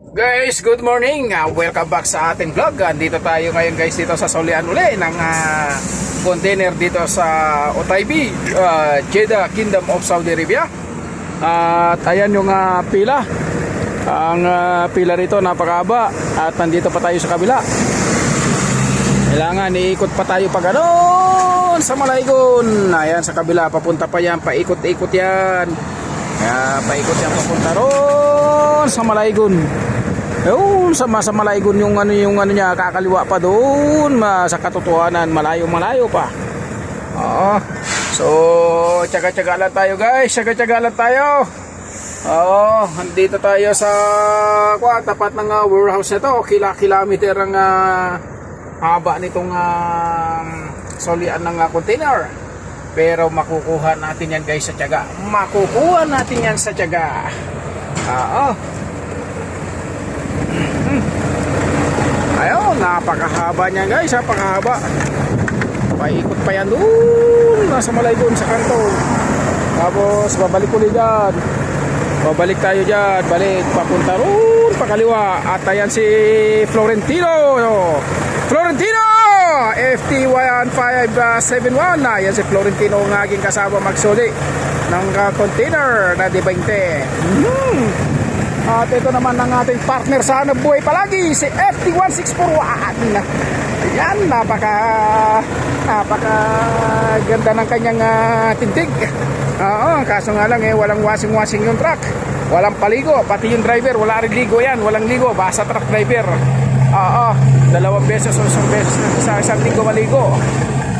Guys, good morning. Welcome back sa ating vlog. Dito tayo ngayon guys dito sa Solian uli ng container dito sa Otaibi, Jeddah, Kingdom of Saudi Arabia. At ayan yung pila. Ang pila rito napakahaba at nandito pa tayo sa kabila. Kailangan iikot pa tayo pa ganoon sa Malaygon. Ayan sa kabila, papunta pa yan, paikot-ikot yan. Paikot yan papunta ron sa Malaygon. Ayun, sa Malaygon yung ano niya, kakaliwa pa doon, sa katotohanan malayo pa. Oo. So, tiyaga-tiyaga lang tayo guys, tiyaga-tiyaga lang tayo. Oo, andito tayo sa tapat ng warehouse na to. Kilometer ang haba nitong solian ng container. Pero makukuha natin yan guys sa tiyaga. Makukuha natin yan sa tiyaga. Oo. Ayun, napakahaba niya guys, napakahaba. Paikot pa yan doon, nasa Malaygon sa kanto. Tapos babalik ulit dyan. Babalik tayo dyan, balik, papunta roon, pakaliwa. At ayan si Florentino. Florentino! FT1571. Ayan si Florentino ang aking kasama magsuli ng container na D20. At ito naman ang ating partner sa hanap buhay palagi, si FT1641. Ayan, napaka ganda ng kanyang tindig. Oo, kaso nga lang walang washing yung truck. Walang paligo, pati yung driver, wala rin ligo yan, walang ligo, basta truck driver. Oo, 2 beses o 1 beses sa isang linggo maligo.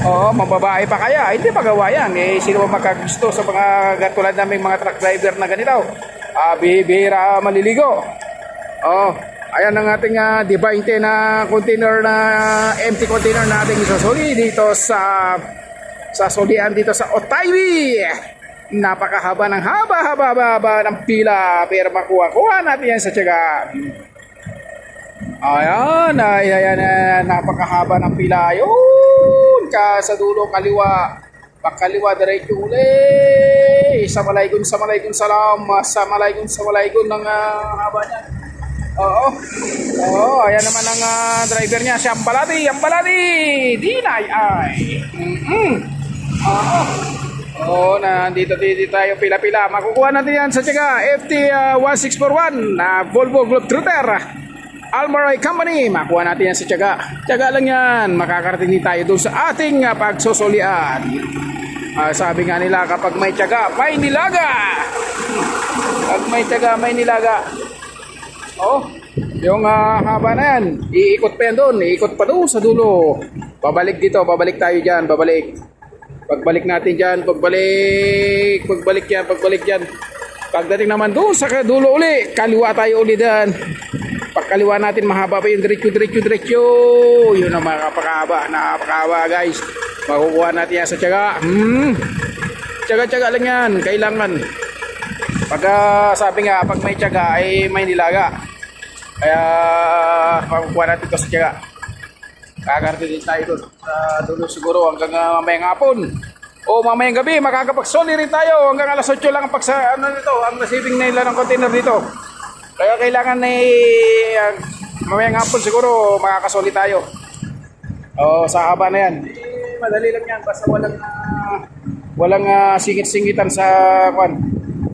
Oo, mababae pa kaya, hindi magawa yan. Sino ba makagusto sa mga katulad naming mga truck driver na ganito? Bihira maliligo. Oh, ayan ang ating D20 na container, na empty container na ating isusuli dito sa solian dito sa Otaibi. Napakahaba ng haba ng pila, pero makuha natin yan sa tiyaga. Ayan, napakahaba ng pila. Ayun, sa dulo kaliwa. Pakaliwa diretso uli sa Malaygon salam, sa Malaygon ng haba niya. Oo, ayan naman ang driver niya, si Ambalati Dinay ay. Nandito tayo pila-pila. Makukuha natin yan sa tiyaga. FT1641 na Volvo Globetrotter Almaray Company. Makuha natin yan sa tiyaga. Tiyaga lang yan. Makakarating din tayo doon sa ating pagsusulian. Sabi nga nila, kapag may tiyaga, may nilaga. Pag may tiyaga, may nilaga. Oh, yung haba na yan, iikot pa yan doon. Iikot pa doon sa dulo. Babalik dito, babalik tayo dyan, babalik. Pagbalik natin dyan, pagbalik yan. Pagdating naman doon sa dulo uli, kaliwa tayo uli dyan. Pagkaliwa natin, mahaba pa yung diretso. Yun ang napakahaba guys. Makukuha natin yan sa tiyaga. Tiyaga lang yan, kailangan. Sabi nga, pag may tiyaga ay may nilaga. Kaya makukuha natin ito sa tiyaga. Kakarating tayo doon. Doon siguro hanggang mamayang hapon. O mamayang gabi, makakapagsoli rin tayo. Hanggang alas 8 lang ang receiving nila ng container dito. Kaya kailangan mamayang hapon siguro makakasoli tayo. Sa haba na yan. Madali lang yan, basta walang singit-singitan sa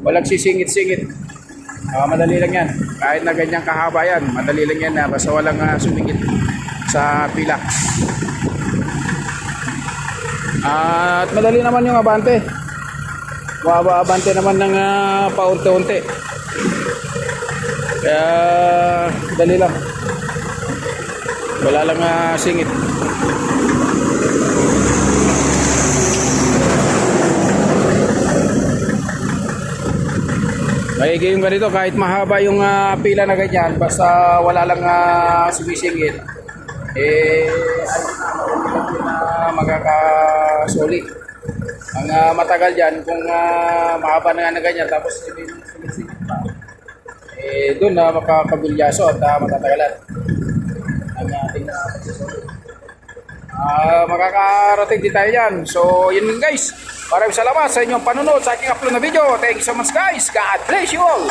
walang sisingit-singit. Madali lang yan, kahit na ganyang kahaba yan, madali lang yan, basta walang sumingit sa pila. At madali naman yung abante. Abante naman ng paunti-unti. Kaya dali lang, wala lang singit. Maigi yung ganito, kahit mahaba yung pila na ganyan, basta wala lang sumisingit, magkakasoli. Ang matagal dyan, kung mahaba na ganyan, tapos sumisingit pa, doon na makakabulyaso at matatagalan ang ating pagsusuli. Makakarating din tayo dyan. So yun guys, maraming salamat sa inyong panunod sa aking upload na video. Thank you so much guys. God bless you all.